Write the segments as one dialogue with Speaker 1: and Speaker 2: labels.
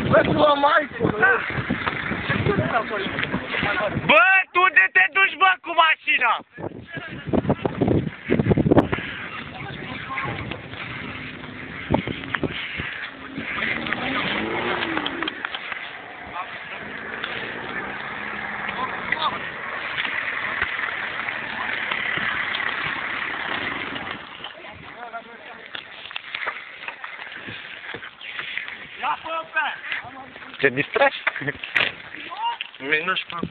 Speaker 1: Bă, tu mă mai...
Speaker 2: Bă, tu unde te duci, bă, cu mașina?
Speaker 1: Te distragi?
Speaker 2: Nu-și fac.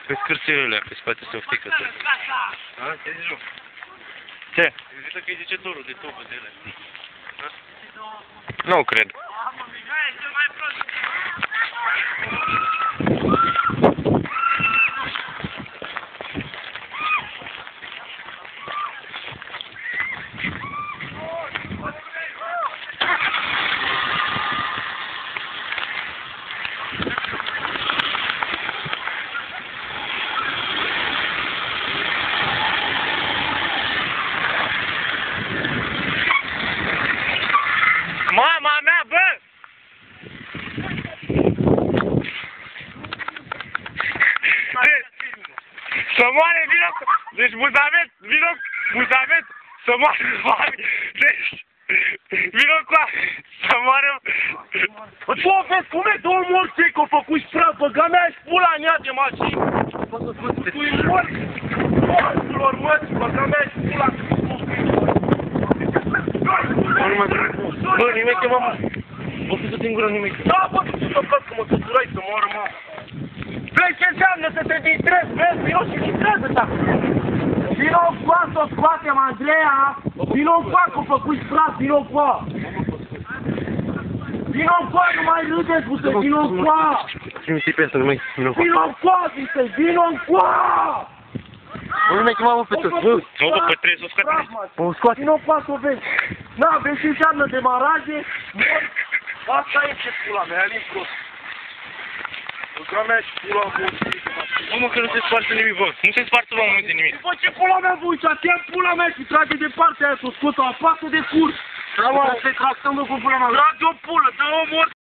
Speaker 2: Pe scârțurile pe spate se oftică. Da? Ce zici,
Speaker 1: Ce?
Speaker 2: zice că îi zice dorul de tobă de ele.
Speaker 1: Nu cred.
Speaker 2: Mama mea, bă! Să moare, vino! Deci Buzavet, vino! Buzavet! Să moare, mami! Deci... Vino cu a... Să moare...
Speaker 1: Bă, vezi cum e două morți că-au făcut spraf, băga mea-și pula în ea de mașină! Tu-i morți! Morților, măți, băga mea-și pula!
Speaker 2: Bă, nimeche, mama! Bă, tu din gură, nimeche!
Speaker 1: Da, bă, tu să faci că mă săturai să moară, mă! Vezi ce înseamnă să te distrezi, vezi? Vino și distrează-te acum! Vino încoa să o scoatem, Andreea! Vino încoa că-o făcut spraf, vino încoa! Vino încoa, nu mai râdeți, buse, vino încoa!
Speaker 2: Trimite pe asta, numai, vino încoa!
Speaker 1: Vino încoa, zise, vino încoa!
Speaker 2: Bă, nimeche, mamă, pe tot! Nu, bă, că trebuie să o scoate!
Speaker 1: Bă, o scoate! Vino încoa să o vezi! Na, vezi ce înseamnă demaraje, morți! Asta e ce pula mea, alin prost! Băga mea și pula mea,
Speaker 2: Bă, mă, că nu se sparge nimic, bă! Nu se sparge, bă, multe nimic!
Speaker 1: bă, ce pula mea vă uitați, ia pula mea și trage de partea aia, să o scot o apasă de curs! Da, mă, să-i tractăm, bă, cu pula mea! Trage o pulă, dă-o mort